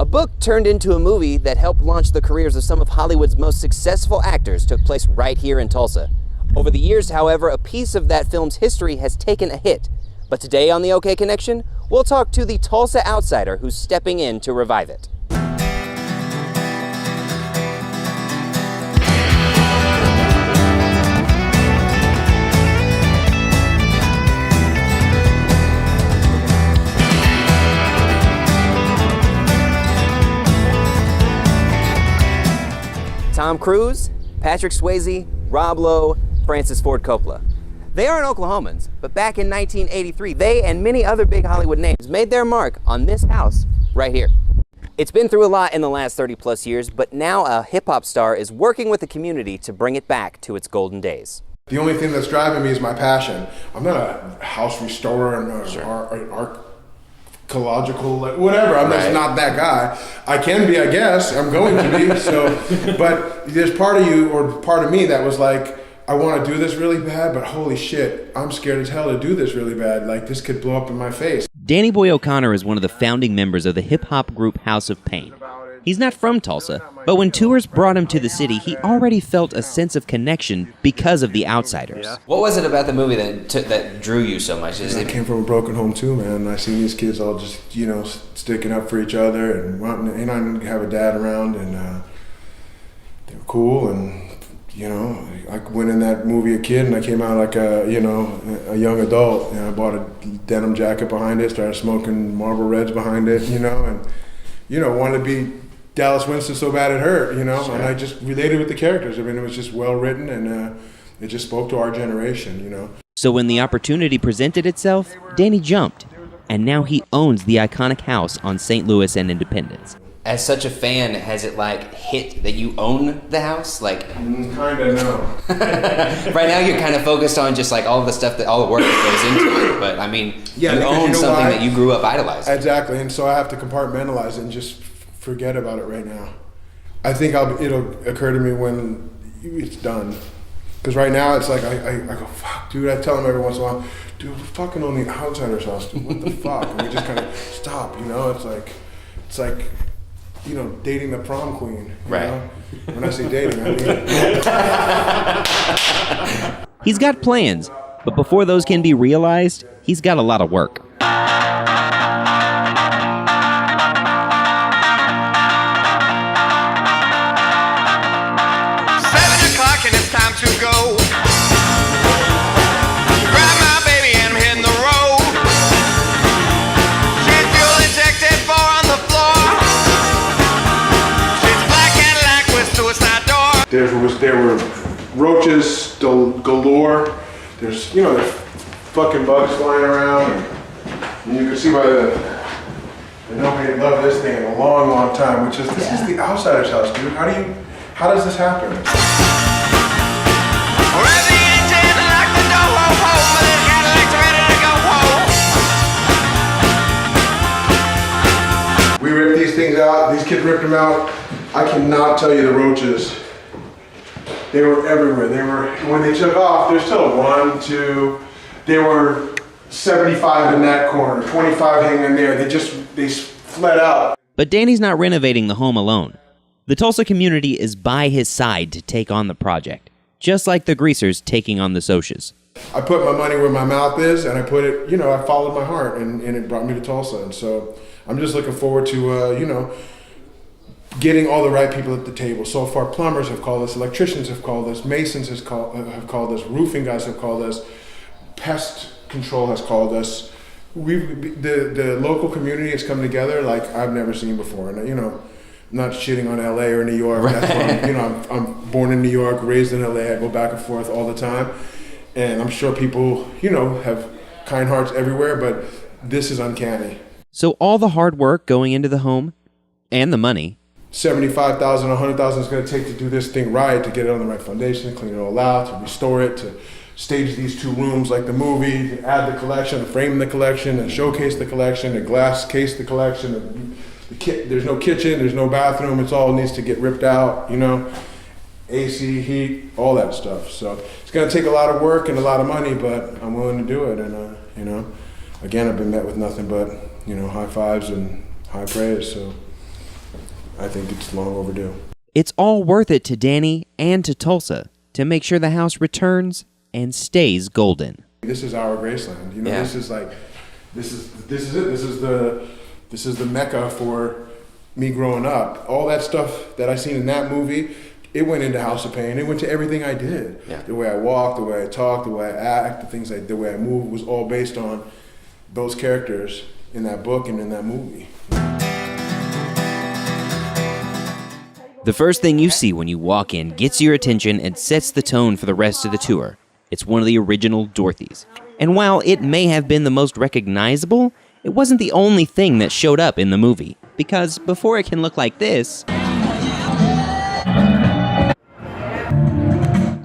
A book turned into a movie that helped launch the careers of some of Hollywood's most successful actors took place right here in Tulsa. Over the years, however, a piece of that film's history has taken a hit. But today on the OK Connection, we'll talk to the Tulsa outsider who's stepping in to revive it. Tom Cruise, Patrick Swayze, Rob Lowe, Francis Ford Coppola. They aren't Oklahomans, but back in 1983, they and many other big Hollywood names made their mark on this house right here. It's been through a lot in the last 30 plus years, but now a hip-hop star is working with the community to bring it back to its golden days. The only thing that's driving me is my passion. I'm not a house restorer and archaeological, whatever. I'm just not that guy. I can be, I guess. I'm going to be. But there's part of you or part of me that was like, I want to do this really bad, but holy shit, I'm scared as hell to do this really bad. Like, this could blow up in my face. Danny Boy O'Connor is one of the founding members of the hip-hop group House of Pain. He's not from Tulsa, but when tours brought him to the city, he already felt a sense of connection because of the outsiders. What was it about the movie that drew you so much? I came from a broken home too, man. I seen these kids all just, sticking up for each other and wanting to, I didn't have a dad around, and they were cool. And I went in that movie a kid, and I came out like a young adult. I bought a denim jacket behind it, started smoking Marlboro Reds behind it, and wanted to be Dallas Winston so bad it hurt, and I just related with the characters. I mean, it was just well written, and it just spoke to our generation, So when the opportunity presented itself, Danny jumped, and now he owns the iconic house on St. Louis and Independence. As such a fan, has it hit that you own the house? Kinda, no. Right now you're kind of focused on just all the stuff all the work that goes into it. But I mean, you own something that you grew up idolizing. Exactly, and so I have to compartmentalize it and just forget about it right now. I think it'll occur to me when it's done. Because right now it's like, I go, fuck, dude, I tell them every once in a while, dude, we fucking own the outsider's house, dude, what the fuck? And we just kind of stop, it's like, dating the prom queen. Right. When I say dating, I mean. He's got plans, but before those can be realized, he's got a lot of work. 7 o'clock and it's time to go. Grab my baby and I'm hitting the road. She's fuel injected, 4 on the floor. She's black Cadillac with suicide door. There were roaches galore. There's fucking bugs flying around, and you can see by and nobody had loved this thing in a long, long time. This is the outsider's house, dude. How does this happen? Rev the engine, lock the door, but this Cadillac's ready to go home. We ripped these things out. These kids ripped them out. I cannot tell you the roaches. They were everywhere. When they took off, there's still 1, 2. There were 75 in that corner, 25 hanging in there. They fled out. But Danny's not renovating the home alone. The Tulsa community is by his side to take on the project, just like the Greasers taking on the Socs. I put my money where my mouth is, and I put it, I followed my heart, and it brought me to Tulsa. And so I'm just looking forward to, getting all the right people at the table. So far, plumbers have called us, electricians have called us, masons have called us, roofing guys have called us, pest control has called us. The local community has come together like I've never seen before. And I'm not shitting on LA or New York. Right. That's where I'm born in New York, raised in LA. I go back and forth all the time, and I'm sure people have kind hearts everywhere, but this is uncanny. So all the hard work going into the home and the money, $75,000, $100,000 is going to take to do this thing right, to get it on the right foundation, clean it all out, to restore it, to stage these 2 rooms like the movie, to add the collection, to frame the collection, and showcase the collection, to glass case the collection. There's no kitchen, there's no bathroom, it all needs to get ripped out, AC, heat, all that stuff. So it's going to take a lot of work and a lot of money, but I'm willing to do it. And, again, I've been met with nothing but, high fives and high praise. So I think it's long overdue. It's all worth it to Danny and to Tulsa to make sure the house returns and stays golden. This is our Graceland. You know, Yeah. this is it. This is the Mecca for me growing up. All that stuff that I seen in that movie, it went into House of Pain. It went to everything I did. Yeah. The way I walk, the way I talk, the way I act, the way I move was all based on those characters in that book and in that movie. The first thing you see when you walk in gets your attention and sets the tone for the rest of the tour. It's one of the original Dorothys. And while it may have been the most recognizable, it wasn't the only thing that showed up in the movie. Because before it can look like this,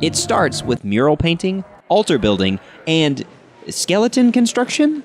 it starts with mural painting, altar building, and skeleton construction?